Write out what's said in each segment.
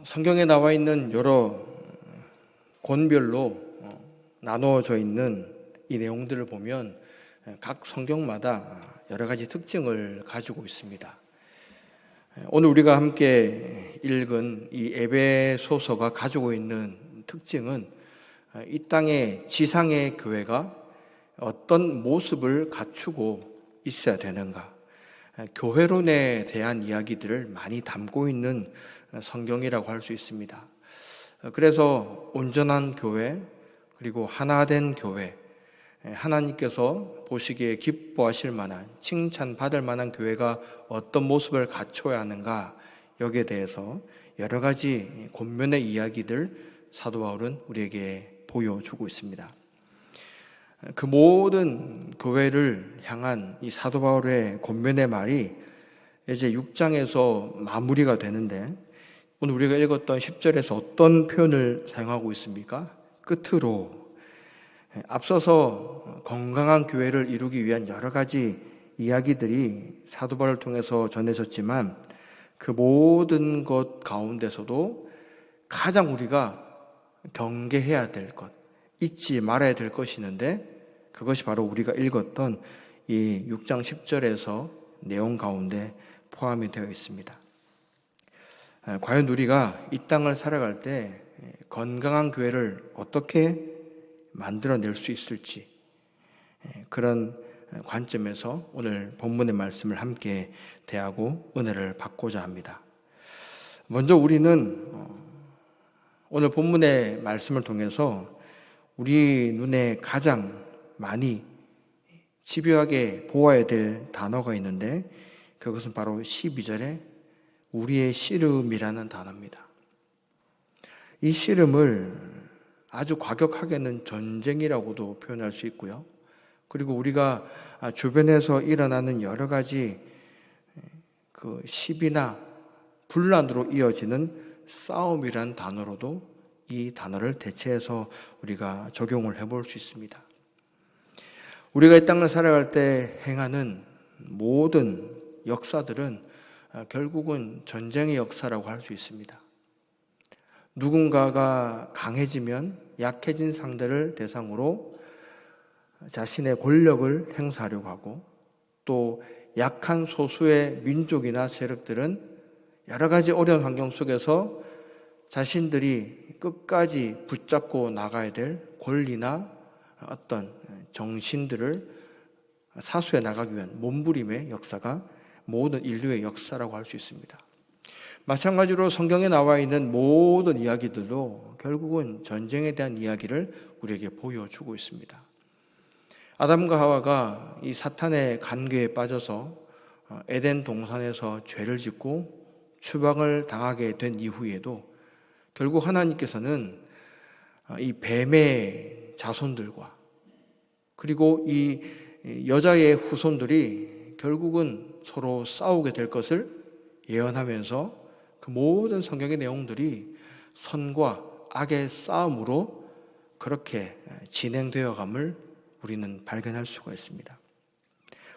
성경에 나와 있는 여러 권별로 나누어져 있는 이 내용들을 보면 각 성경마다 여러 가지 특징을 가지고 있습니다. 오늘 우리가 함께 읽은 이 에베소서가 가지고 있는 특징은 이 땅의 지상의 교회가 어떤 모습을 갖추고 있어야 되는가, 교회론에 대한 이야기들을 많이 담고 있는 성경이라고 할 수 있습니다. 그래서 온전한 교회, 그리고 하나된 교회, 하나님께서 보시기에 기뻐하실 만한, 칭찬받을 만한 교회가 어떤 모습을 갖춰야 하는가, 여기에 대해서 여러 가지 권면의 이야기들 사도 바울은 우리에게 보여주고 있습니다. 그 모든 교회를 향한 이 사도 바울의 권면의 말이 이제 6장에서 마무리가 되는데, 오늘 우리가 읽었던 10절에서 어떤 표현을 사용하고 있습니까? 끝으로, 앞서서 건강한 교회를 이루기 위한 여러 가지 이야기들이 사도 바울을 통해서 전해졌지만, 그 모든 것 가운데서도 가장 우리가 경계해야 될 것, 잊지 말아야 될 것이 있는데, 그것이 바로 우리가 읽었던 이 6장 10절에서 내용 가운데 포함이 되어 있습니다. 과연 우리가 이 땅을 살아갈 때 건강한 교회를 어떻게 만들어낼 수 있을지, 그런 관점에서 오늘 본문의 말씀을 함께 대하고 은혜를 받고자 합니다. 먼저 우리는 오늘 본문의 말씀을 통해서 우리 눈에 가장 많이 집요하게 보아야 될 단어가 있는데, 그것은 바로 12절에 우리의 씨름이라는 단어입니다. 이 씨름을 아주 과격하게는 전쟁이라고도 표현할 수 있고요. 그리고 우리가 주변에서 일어나는 여러 가지 그 시비나 분란으로 이어지는 싸움이란 단어로도 이 단어를 대체해서 우리가 적용을 해볼 수 있습니다. 우리가 이 땅을 살아갈 때 행하는 모든 역사들은 결국은 전쟁의 역사라고 할 수 있습니다. 누군가가 강해지면 약해진 상대를 대상으로 자신의 권력을 행사하려고 하고, 또 약한 소수의 민족이나 세력들은 여러 가지 어려운 환경 속에서 자신들이 끝까지 붙잡고 나가야 될 권리나 어떤 정신들을 사수해 나가기 위한 몸부림의 역사가 모든 인류의 역사라고 할 수 있습니다. 마찬가지로 성경에 나와 있는 모든 이야기들도 결국은 전쟁에 대한 이야기를 우리에게 보여주고 있습니다. 아담과 하와가 이 사탄의 간궤에 빠져서 에덴 동산에서 죄를 짓고 추방을 당하게 된 이후에도 결국 하나님께서는 이 뱀의 자손들과, 그리고 이 여자의 후손들이 결국은 서로 싸우게 될 것을 예언하면서 그 모든 성경의 내용들이 선과 악의 싸움으로 그렇게 진행되어감을 우리는 발견할 수가 있습니다.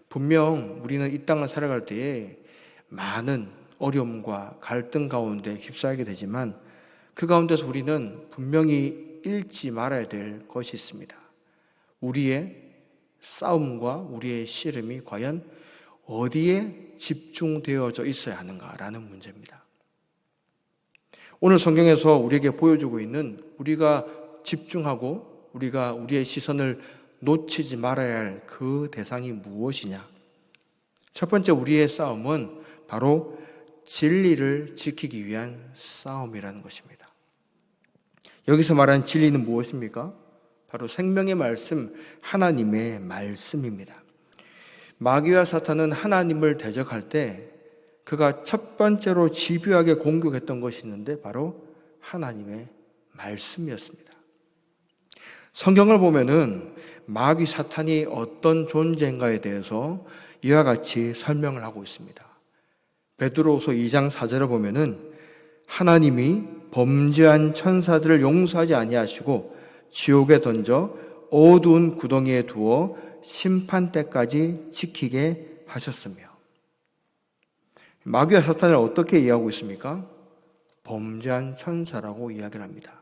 분명 우리는 이 땅을 살아갈 때에 많은 어려움과 갈등 가운데 휩싸이게 되지만, 그 가운데서 우리는 분명히 잃지 말아야 될 것이 있습니다. 우리의 싸움과 우리의 씨름이 과연 어디에 집중되어져 있어야 하는가라는 문제입니다. 오늘 성경에서 우리에게 보여주고 있는, 우리가 집중하고 우리가 우리의 시선을 놓치지 말아야 할 그 대상이 무엇이냐? 첫 번째, 우리의 싸움은 바로 진리를 지키기 위한 싸움이라는 것입니다. 여기서 말하는 진리는 무엇입니까? 바로 생명의 말씀, 하나님의 말씀입니다. 마귀와 사탄은 하나님을 대적할 때 그가 첫 번째로 집요하게 공격했던 것이 있는데 바로 하나님의 말씀이었습니다. 성경을 보면은 마귀 사탄이 어떤 존재인가에 대해서 이와 같이 설명을 하고 있습니다. 베드로후서 2장 4절을 보면은 하나님이 범죄한 천사들을 용서하지 아니하시고 지옥에 던져 어두운 구덩이에 두어 심판 때까지 지키게 하셨으며, 마귀와 사탄을 어떻게 이해하고 있습니까? 범죄한 천사라고 이야기를 합니다.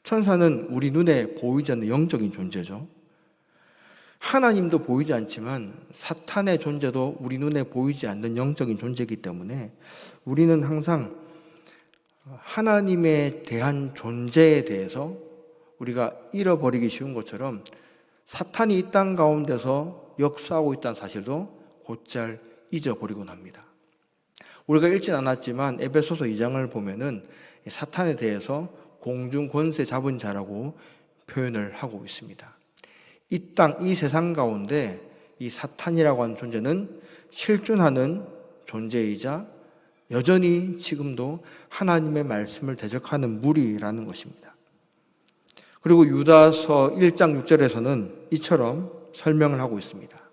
천사는 우리 눈에 보이지 않는 영적인 존재죠. 하나님도 보이지 않지만 사탄의 존재도 우리 눈에 보이지 않는 영적인 존재이기 때문에 우리는 항상 하나님에 대한 존재에 대해서 우리가 잃어버리기 쉬운 것처럼 사탄이 이 땅 가운데서 역사하고 있다는 사실도 곧잘 잊어버리곤 합니다. 우리가 읽진 않았지만 에베소서 2장을 보면은 사탄에 대해서 공중 권세 잡은 자라고 표현을 하고 있습니다. 이 땅, 이 세상 가운데 이 사탄이라고 하는 존재는 실존하는 존재이자 여전히 지금도 하나님의 말씀을 대적하는 무리라는 것입니다. 그리고 유다서 1장 6절에서는 이처럼 설명을 하고 있습니다.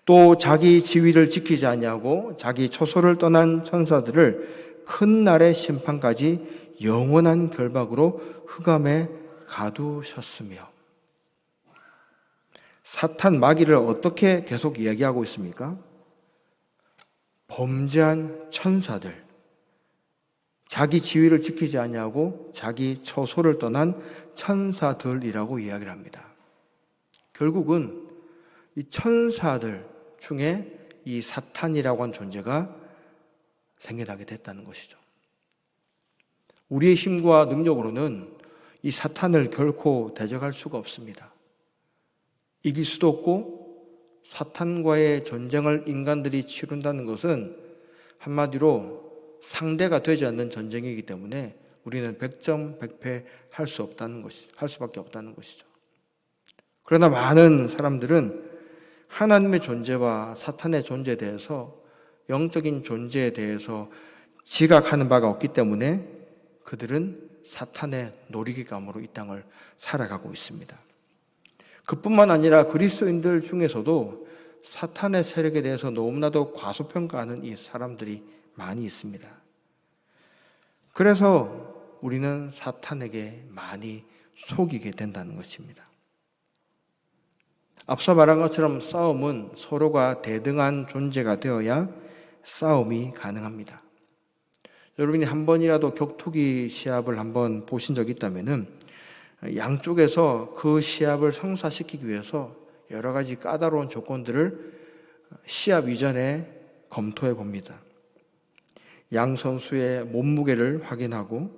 또 자기 지위를 지키지 아니하고 자기 처소를 떠난 천사들을 큰 날의 심판까지 영원한 결박으로 흑암에 가두셨으며. 사탄 마귀를 어떻게 계속 이야기하고 있습니까? 범죄한 천사들, 자기 지위를 지키지 아니하고 자기 처소를 떠난 천사들이라고 이야기를 합니다. 결국은 이 천사들 중에 이 사탄이라고 하는 존재가 생겨나게 됐다는 것이죠. 우리의 힘과 능력으로는 이 사탄을 결코 대적할 수가 없습니다. 이길 수도 없고 사탄과의 전쟁을 인간들이 치룬다는 것은 한마디로 상대가 되지 않는 전쟁이기 때문에 우리는 100점 100패 할 수밖에 없다는 것이죠. 그러나 많은 사람들은 하나님의 존재와 사탄의 존재에 대해서, 영적인 존재에 대해서 지각하는 바가 없기 때문에 그들은 사탄의 놀이기감으로 이 땅을 살아가고 있습니다. 그뿐만 아니라 그리스도인들 중에서도 사탄의 세력에 대해서 너무나도 과소평가하는 이 사람들이 많이 있습니다. 그래서 우리는 사탄에게 많이 속이게 된다는 것입니다. 앞서 말한 것처럼 싸움은 서로가 대등한 존재가 되어야 싸움이 가능합니다. 여러분이 한 번이라도 격투기 시합을 한번 보신 적이 있다면은 양쪽에서 그 시합을 성사시키기 위해서 여러 가지 까다로운 조건들을 시합 이전에 검토해 봅니다. 양 선수의 몸무게를 확인하고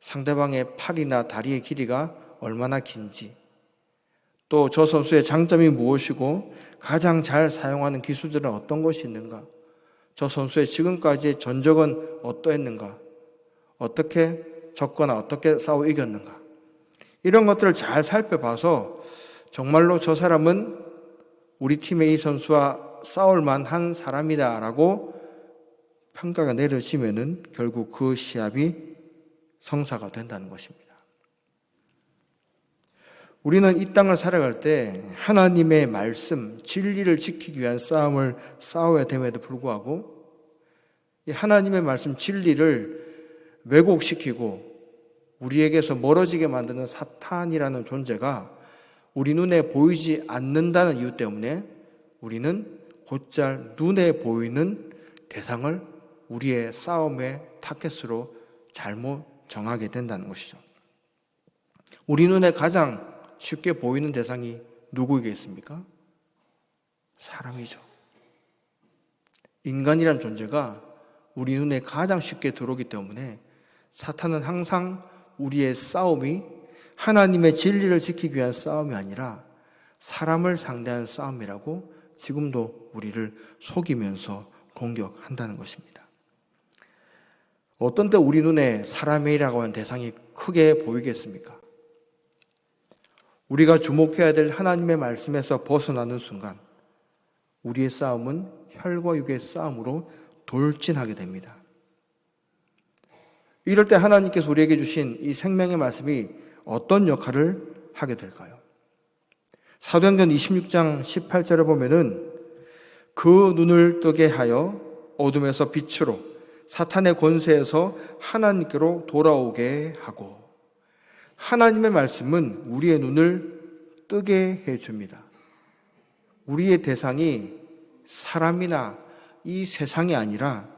상대방의 팔이나 다리의 길이가 얼마나 긴지, 또 저 선수의 장점이 무엇이고 가장 잘 사용하는 기술들은 어떤 것이 있는가, 저 선수의 지금까지의 전적은 어떠했는가, 어떻게 졌거나 어떻게 싸워 이겼는가, 이런 것들을 잘 살펴봐서 정말로 저 사람은 우리 팀의 이 선수와 싸울 만한 사람이다라고 평가가 내려지면은 결국 그 시합이 성사가 된다는 것입니다. 우리는 이 땅을 살아갈 때 하나님의 말씀, 진리를 지키기 위한 싸움을 싸워야 됨에도 불구하고 이 하나님의 말씀, 진리를 왜곡시키고 우리에게서 멀어지게 만드는 사탄이라는 존재가 우리 눈에 보이지 않는다는 이유 때문에 우리는 곧잘 눈에 보이는 대상을 우리의 싸움의 타겟으로 잘못 정하게 된다는 것이죠. 우리 눈에 가장 쉽게 보이는 대상이 누구이겠습니까? 사람이죠. 인간이란 존재가 우리 눈에 가장 쉽게 들어오기 때문에 사탄은 항상 우리의 싸움이 하나님의 진리를 지키기 위한 싸움이 아니라 사람을 상대한 싸움이라고 지금도 우리를 속이면서 공격한다는 것입니다. 어떤 때 우리 눈에 사람이라고 하는 대상이 크게 보이겠습니까? 우리가 주목해야 될 하나님의 말씀에서 벗어나는 순간 우리의 싸움은 혈과 육의 싸움으로 돌진하게 됩니다. 이럴 때 하나님께서 우리에게 주신 이 생명의 말씀이 어떤 역할을 하게 될까요? 사도행전 26장 18절을 보면은 그 눈을 뜨게 하여 어둠에서 빛으로 사탄의 권세에서 하나님께로 돌아오게 하고, 하나님의 말씀은 우리의 눈을 뜨게 해줍니다. 우리의 대상이 사람이나 이 세상이 아니라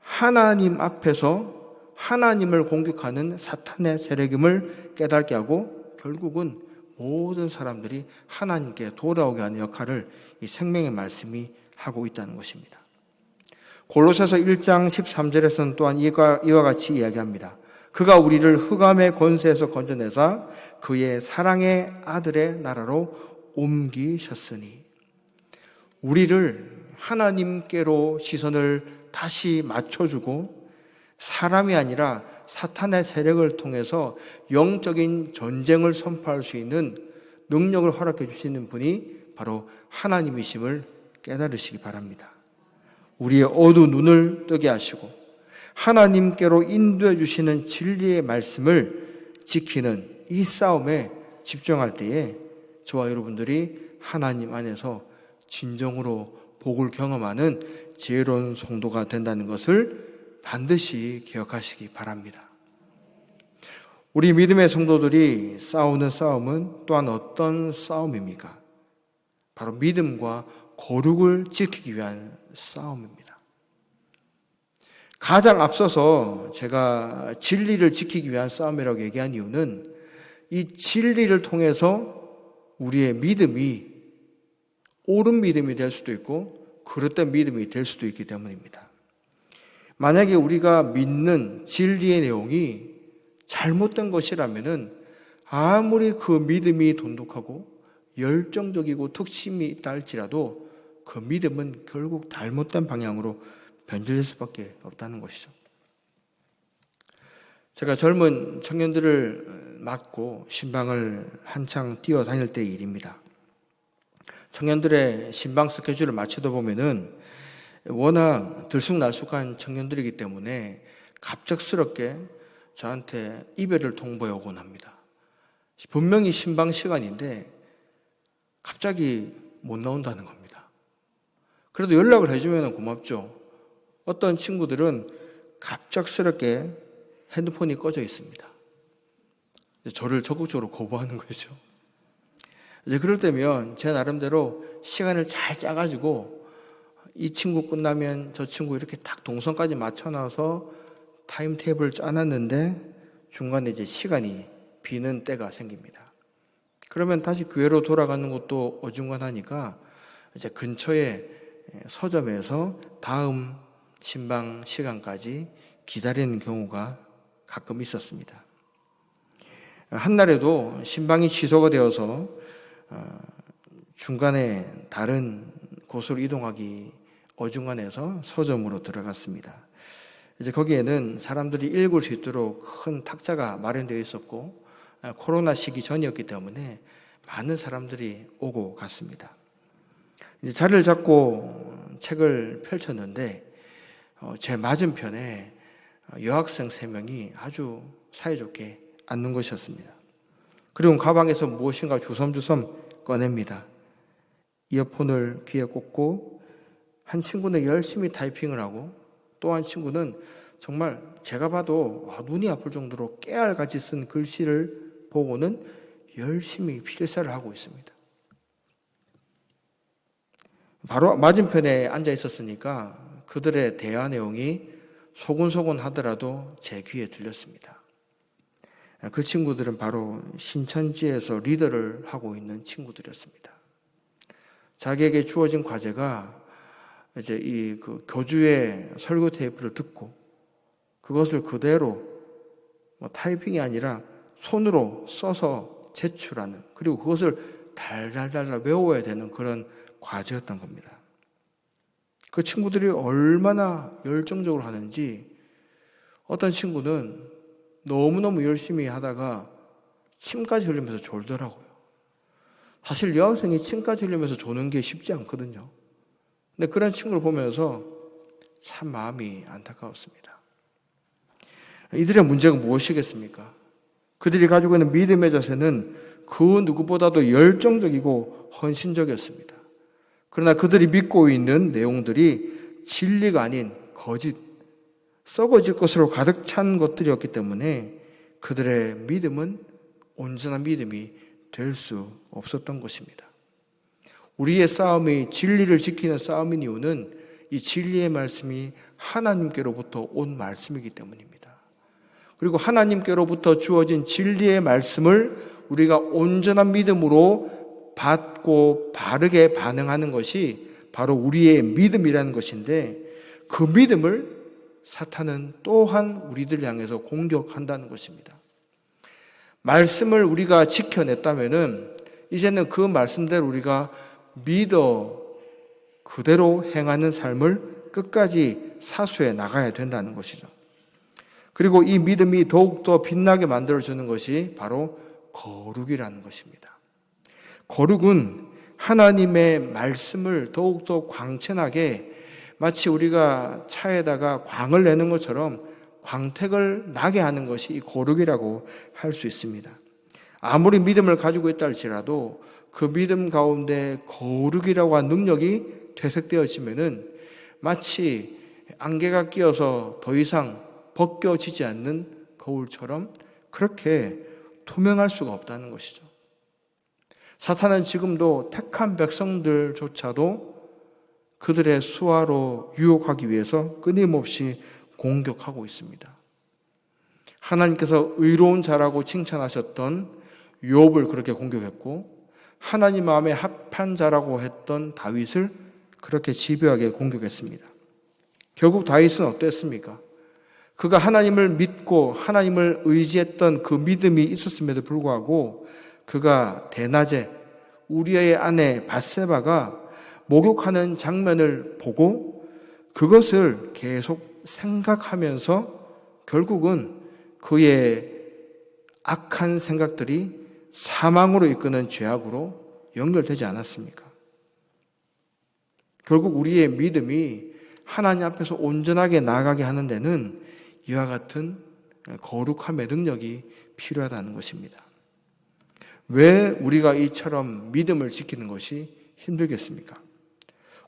하나님 앞에서 하나님을 공격하는 사탄의 세력임을 깨닫게 하고 결국은 모든 사람들이 하나님께 돌아오게 하는 역할을 이 생명의 말씀이 하고 있다는 것입니다. 골로새서 1장 13절에서는 또한 이와 같이 이야기합니다. 그가 우리를 흑암의 권세에서 건져내사 그의 사랑의 아들의 나라로 옮기셨으니, 우리를 하나님께로 시선을 다시 맞춰주고 사람이 아니라 사탄의 세력을 통해서 영적인 전쟁을 선포할 수 있는 능력을 허락해 주시는 분이 바로 하나님이심을 깨달으시기 바랍니다. 우리의 어두운 눈을 뜨게 하시고 하나님께로 인도해 주시는 진리의 말씀을 지키는 이 싸움에 집중할 때에 저와 여러분들이 하나님 안에서 진정으로 복을 경험하는 지혜로운 성도가 된다는 것을 반드시 기억하시기 바랍니다. 우리 믿음의 성도들이 싸우는 싸움은 또한 어떤 싸움입니까? 바로 믿음과 거룩을 지키기 위한 싸움입니다. 가장 앞서서 제가 진리를 지키기 위한 싸움이라고 얘기한 이유는 이 진리를 통해서 우리의 믿음이 옳은 믿음이 될 수도 있고 그릇된 믿음이 될 수도 있기 때문입니다. 만약에 우리가 믿는 진리의 내용이 잘못된 것이라면은 아무리 그 믿음이 돈독하고 열정적이고 특심이 있다 할지라도 그 믿음은 결국 잘못된 방향으로 변질될 수밖에 없다는 것이죠. 제가 젊은 청년들을 맡고 신방을 한창 뛰어다닐 때의 일입니다. 청년들의 신방 스케줄을 맞추다 보면은 워낙 들쑥날쑥한 청년들이기 때문에 갑작스럽게 저한테 이별을 통보해 오곤 합니다. 분명히 신방 시간인데 갑자기 못 나온다는 겁니다. 그래도 연락을 해주면 고맙죠. 어떤 친구들은 갑작스럽게 핸드폰이 꺼져 있습니다. 저를 적극적으로 거부하는 거죠. 이제 그럴 때면 제 나름대로 시간을 잘 짜가지고 이 친구 끝나면 저 친구 이렇게 딱 동선까지 맞춰놔서 타임테이블을 짜놨는데 중간에 이제 시간이 비는 때가 생깁니다. 그러면 다시 교회로 돌아가는 것도 어중간하니까 이제 근처에 서점에서 다음 신방 시간까지 기다리는 경우가 가끔 있었습니다. 한날에도 신방이 취소가 되어서 중간에 다른 곳으로 이동하기 어중간해서 서점으로 들어갔습니다. 이제 거기에는 사람들이 읽을 수 있도록 큰 탁자가 마련되어 있었고 코로나 시기 전이었기 때문에 많은 사람들이 오고 갔습니다. 이제 자리를 잡고 책을 펼쳤는데 제 맞은편에 여학생 3명이 아주 사이좋게 앉는 것이었습니다. 그리고 가방에서 무엇인가 주섬주섬 꺼냅니다. 이어폰을 귀에 꽂고 한 친구는 열심히 타이핑을 하고 또 한 친구는 정말 제가 봐도 눈이 아플 정도로 깨알같이 쓴 글씨를 보고는 열심히 필사를 하고 있습니다. 바로 맞은편에 앉아 있었으니까 그들의 대화 내용이 소곤소곤 하더라도 제 귀에 들렸습니다. 그 친구들은 바로 신천지에서 리더를 하고 있는 친구들이었습니다. 자기에게 주어진 과제가 이제 그 교주의 설교 테이프를 듣고 그것을 그대로 타이핑이 아니라 손으로 써서 제출하는, 그리고 그것을 달달달 외워야 되는 그런 과제였던 겁니다. 그 친구들이 얼마나 열정적으로 하는지 어떤 친구는 너무너무 열심히 하다가 침까지 흘리면서 졸더라고요. 사실 여학생이 침까지 흘리면서 조는 게 쉽지 않거든요. 근데 그런 친구를 보면서 참 마음이 안타까웠습니다. 이들의 문제가 무엇이겠습니까? 그들이 가지고 있는 믿음의 자세는 그 누구보다도 열정적이고 헌신적이었습니다. 그러나 그들이 믿고 있는 내용들이 진리가 아닌 거짓, 썩어질 것으로 가득 찬 것들이었기 때문에 그들의 믿음은 온전한 믿음이 될 수 없었던 것입니다. 우리의 싸움이 진리를 지키는 싸움인 이유는 이 진리의 말씀이 하나님께로부터 온 말씀이기 때문입니다. 그리고 하나님께로부터 주어진 진리의 말씀을 우리가 온전한 믿음으로 받고 바르게 반응하는 것이 바로 우리의 믿음이라는 것인데, 그 믿음을 사탄은 또한 우리들 향해서 공격한다는 것입니다. 말씀을 우리가 지켜냈다면은 이제는 그 말씀대로 우리가 믿어 그대로 행하는 삶을 끝까지 사수해 나가야 된다는 것이죠. 그리고 이 믿음이 더욱더 빛나게 만들어주는 것이 바로 거룩이라는 것입니다. 거룩은 하나님의 말씀을 더욱더 광채나게, 마치 우리가 차에다가 광을 내는 것처럼 광택을 나게 하는 것이 이 거룩이라고 할 수 있습니다. 아무리 믿음을 가지고 있다 할지라도 그 믿음 가운데 거룩이라고 하는 능력이 퇴색되어지면은 마치 안개가 끼어서 더 이상 벗겨지지 않는 거울처럼 그렇게 투명할 수가 없다는 것이죠. 사탄은 지금도 택한 백성들조차도 그들의 수하로 유혹하기 위해서 끊임없이 공격하고 있습니다. 하나님께서 의로운 자라고 칭찬하셨던 욥을 그렇게 공격했고, 하나님 마음에 합한 자라고 했던 다윗을 그렇게 집요하게 공격했습니다. 결국 다윗은 어땠습니까? 그가 하나님을 믿고 하나님을 의지했던 그 믿음이 있었음에도 불구하고 그가 대낮에 우리의 아내 밧세바가 목욕하는 장면을 보고 그것을 계속 생각하면서 결국은 그의 악한 생각들이 사망으로 이끄는 죄악으로 연결되지 않았습니까? 결국 우리의 믿음이 하나님 앞에서 온전하게 나아가게 하는 데는 이와 같은 거룩함의 능력이 필요하다는 것입니다. 왜 우리가 이처럼 믿음을 지키는 것이 힘들겠습니까?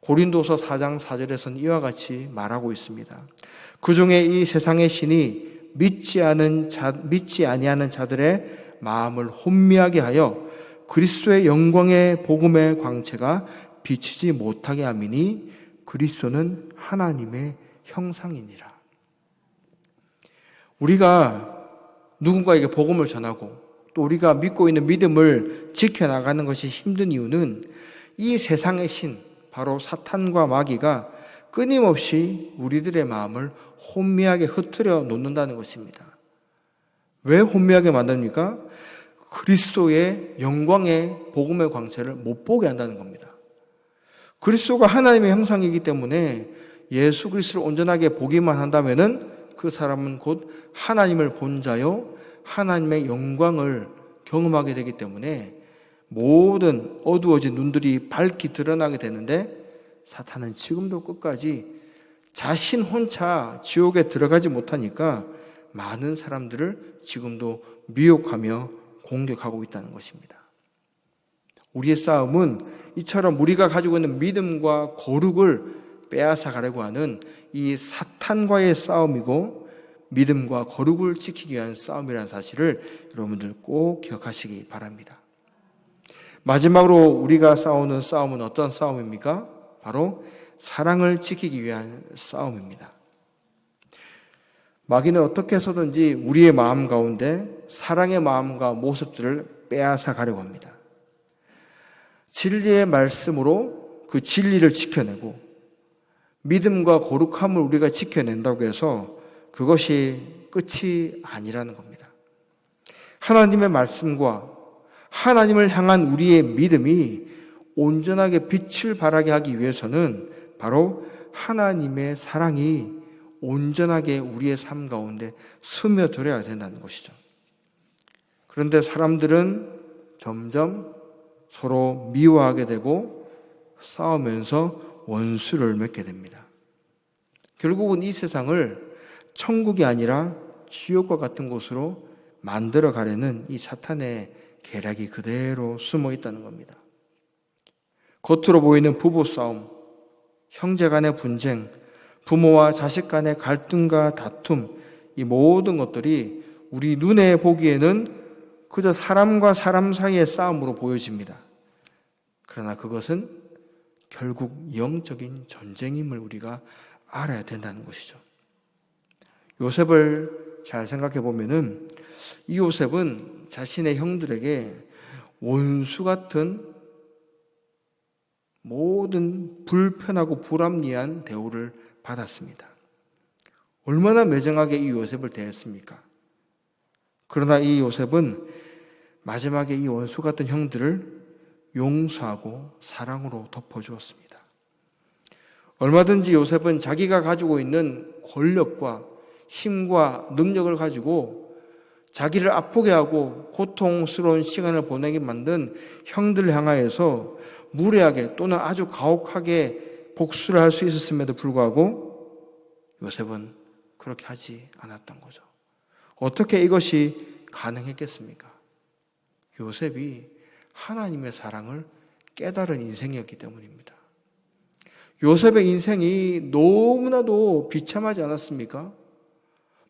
고린도서 4장 4절에서는 이와 같이 말하고 있습니다. 그중에 이 세상의 신이 믿지 아니하는 자들의 마음을 혼미하게 하여 그리스도의 영광의 복음의 광채가 비치지 못하게 함이니 그리스도는 하나님의 형상이니라. 우리가 누군가에게 복음을 전하고 또 우리가 믿고 있는 믿음을 지켜나가는 것이 힘든 이유는 이 세상의 신, 바로 사탄과 마귀가 끊임없이 우리들의 마음을 혼미하게 흐트려 놓는다는 것입니다. 왜 혼미하게 만듭니까? 그리스도의 영광의 복음의 광채를 못 보게 한다는 겁니다. 그리스도가 하나님의 형상이기 때문에 예수 그리스도를 온전하게 보기만 한다면은 그 사람은 곧 하나님을 본 자요 하나님의 영광을 경험하게 되기 때문에 모든 어두워진 눈들이 밝게 드러나게 되는데, 사탄은 지금도 끝까지 자신 혼자 지옥에 들어가지 못하니까 많은 사람들을 지금도 미혹하며 공격하고 있다는 것입니다. 우리의 싸움은 이처럼 우리가 가지고 있는 믿음과 거룩을 빼앗아 가려고 하는 이 사탄과의 싸움이고, 믿음과 거룩을 지키기 위한 싸움이라는 사실을 여러분들 꼭 기억하시기 바랍니다. 마지막으로 우리가 싸우는 싸움은 어떤 싸움입니까? 바로 사랑을 지키기 위한 싸움입니다. 마귀는 어떻게 해서든지 우리의 마음 가운데 사랑의 마음과 모습들을 빼앗아 가려고 합니다. 진리의 말씀으로 그 진리를 지켜내고 믿음과 거룩함을 우리가 지켜낸다고 해서 그것이 끝이 아니라는 겁니다. 하나님의 말씀과 하나님을 향한 우리의 믿음이 온전하게 빛을 발하게 하기 위해서는 바로 하나님의 사랑이 온전하게 우리의 삶 가운데 스며들어야 된다는 것이죠. 그런데 사람들은 점점 서로 미워하게 되고 싸우면서 원수를 맺게 됩니다. 결국은 이 세상을 천국이 아니라 지옥과 같은 곳으로 만들어 가려는 이 사탄의 계략이 그대로 숨어 있다는 겁니다. 겉으로 보이는 부부싸움, 형제 간의 분쟁, 부모와 자식 간의 갈등과 다툼, 이 모든 것들이 우리 눈에 보기에는 그저 사람과 사람 사이의 싸움으로 보여집니다. 그러나 그것은 결국 영적인 전쟁임을 우리가 알아야 된다는 것이죠. 요셉을 잘 생각해 보면은 이 요셉은 자신의 형들에게 원수 같은 모든 불편하고 불합리한 대우를 받았습니다. 얼마나 매정하게 이 요셉을 대했습니까? 그러나 이 요셉은 마지막에 이 원수 같은 형들을 용서하고 사랑으로 덮어주었습니다. 얼마든지 요셉은 자기가 가지고 있는 권력과 힘과 능력을 가지고 자기를 아프게 하고 고통스러운 시간을 보내게 만든 형들을 향하여서 무례하게 또는 아주 가혹하게 복수를 할 수 있었음에도 불구하고 요셉은 그렇게 하지 않았던 거죠. 어떻게 이것이 가능했겠습니까? 요셉이 하나님의 사랑을 깨달은 인생이었기 때문입니다. 요셉의 인생이 너무나도 비참하지 않았습니까?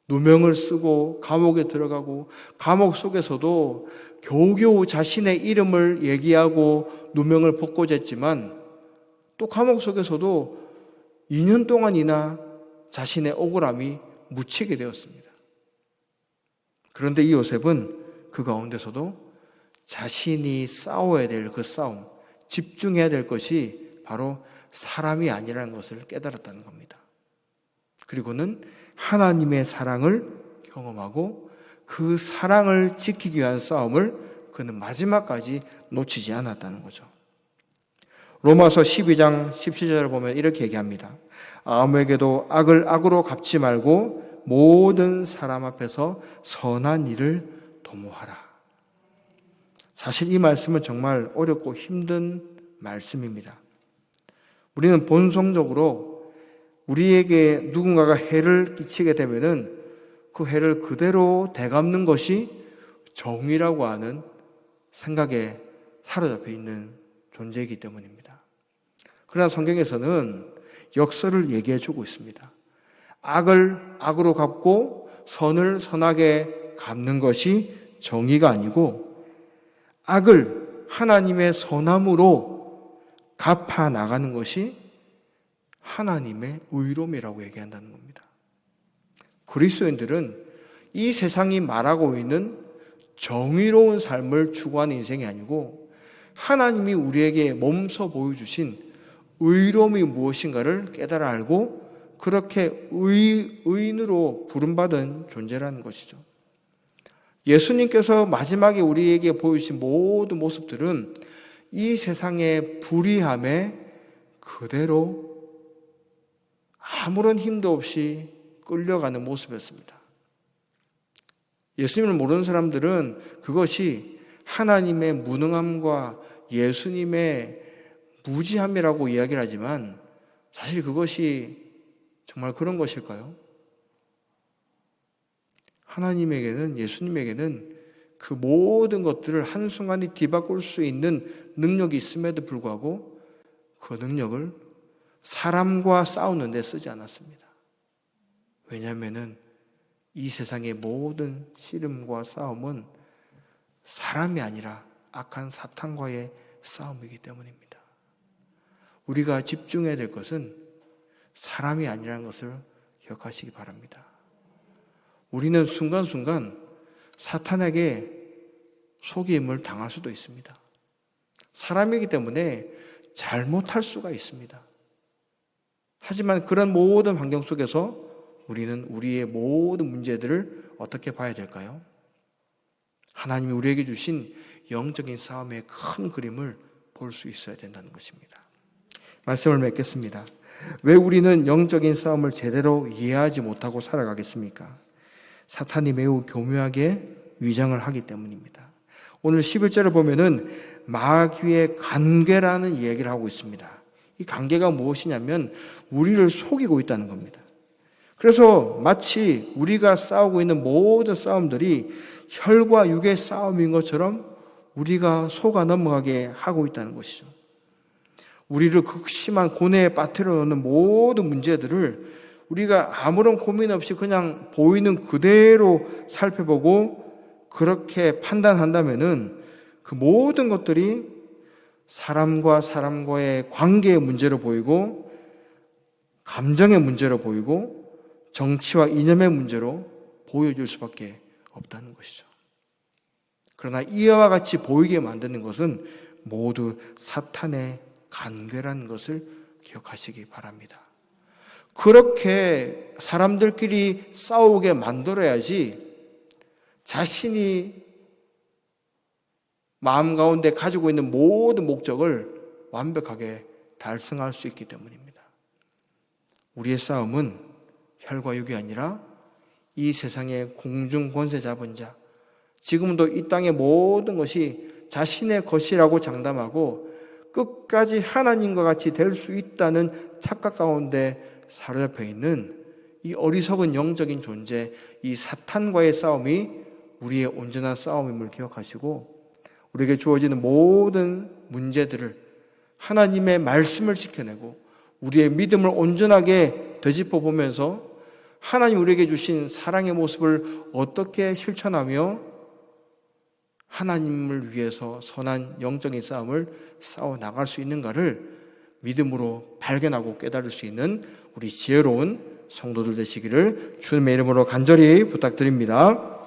누명을 쓰고 감옥에 들어가고 감옥 속에서도 겨우겨우 자신의 이름을 얘기하고 누명을 벗고자 했지만 또 감옥 속에서도 2년 동안이나 자신의 억울함이 묻히게 되었습니다. 그런데 이 요셉은 그 가운데서도 자신이 싸워야 될 그 싸움, 집중해야 될 것이 바로 사람이 아니라는 것을 깨달았다는 겁니다. 그리고는 하나님의 사랑을 경험하고 그 사랑을 지키기 위한 싸움을 그는 마지막까지 놓치지 않았다는 거죠. 로마서 12장 17절을 보면 이렇게 얘기합니다. 아무에게도 악을 악으로 갚지 말고 모든 사람 앞에서 선한 일을 도모하라. 사실 이 말씀은 정말 어렵고 힘든 말씀입니다. 우리는 본성적으로 우리에게 누군가가 해를 끼치게 되면은 그 해를 그대로 되갚는 것이 정의라고 하는 생각에 사로잡혀 있는 존재이기 때문입니다. 그러나 성경에서는 역설을 얘기해 주고 있습니다. 악을 악으로 갚고 선을 선하게 갚는 것이 정의가 아니고 악을 하나님의 선함으로 갚아 나가는 것이 하나님의 의로움이라고 얘기한다는 겁니다. 그리스도인들은 이 세상이 말하고 있는 정의로운 삶을 추구하는 인생이 아니고 하나님이 우리에게 몸소 보여주신 의로움이 무엇인가를 깨달아 알고 그렇게 의인으로 부름받은 존재라는 것이죠. 예수님께서 마지막에 우리에게 보여주신 모든 모습들은 이 세상의 불의함에 그대로 아무런 힘도 없이 끌려가는 모습이었습니다. 예수님을 모르는 사람들은 그것이 하나님의 무능함과 예수님의 무지함이라고 이야기를 하지만 사실 그것이 정말 그런 것일까요? 하나님에게는, 예수님에게는 그 모든 것들을 한순간에 뒤바꿀 수 있는 능력이 있음에도 불구하고 그 능력을 사람과 싸우는 데 쓰지 않았습니다. 왜냐하면 이 세상의 모든 씨름과 싸움은 사람이 아니라 악한 사탄과의 싸움이기 때문입니다. 우리가 집중해야 될 것은 사람이 아니라는 것을 기억하시기 바랍니다. 우리는 순간순간 사탄에게 속임을 당할 수도 있습니다. 사람이기 때문에 잘못할 수가 있습니다. 하지만 그런 모든 환경 속에서 우리는 우리의 모든 문제들을 어떻게 봐야 될까요? 하나님이 우리에게 주신 영적인 싸움의 큰 그림을 볼 수 있어야 된다는 것입니다. 말씀을 맺겠습니다. 왜 우리는 영적인 싸움을 제대로 이해하지 못하고 살아가겠습니까? 사탄이 매우 교묘하게 위장을 하기 때문입니다. 오늘 11절을 보면은 마귀의 관계라는 이야기를 하고 있습니다. 이 관계가 무엇이냐면 우리를 속이고 있다는 겁니다. 그래서 마치 우리가 싸우고 있는 모든 싸움들이 혈과 육의 싸움인 것처럼 우리가 속아 넘어가게 하고 있다는 것이죠. 우리를 극심한 고뇌에 빠뜨려 놓는 모든 문제들을 우리가 아무런 고민 없이 그냥 보이는 그대로 살펴보고 그렇게 판단한다면은 그 모든 것들이 사람과 사람과의 관계의 문제로 보이고 감정의 문제로 보이고 정치와 이념의 문제로 보여줄 수밖에 없다는 것이죠. 그러나 이와 같이 보이게 만드는 것은 모두 사탄의 간괴라는 것을 기억하시기 바랍니다. 그렇게 사람들끼리 싸우게 만들어야지 자신이 마음 가운데 가지고 있는 모든 목적을 완벽하게 달성할 수 있기 때문입니다. 우리의 싸움은 혈과 육이 아니라 이 세상의 공중 권세 잡은 자, 지금도 이 땅의 모든 것이 자신의 것이라고 장담하고 끝까지 하나님과 같이 될 수 있다는 착각 가운데 사로잡혀 있는 이 어리석은 영적인 존재, 이 사탄과의 싸움이 우리의 온전한 싸움임을 기억하시고 우리에게 주어지는 모든 문제들을 하나님의 말씀을 지켜내고 우리의 믿음을 온전하게 되짚어 보면서 하나님 우리에게 주신 사랑의 모습을 어떻게 실천하며 하나님을 위해서 선한 영적인 싸움을 싸워 나갈 수 있는가를 믿음으로 발견하고 깨달을 수 있는 우리 지혜로운 성도들 되시기를 주님의 이름으로 간절히 부탁드립니다.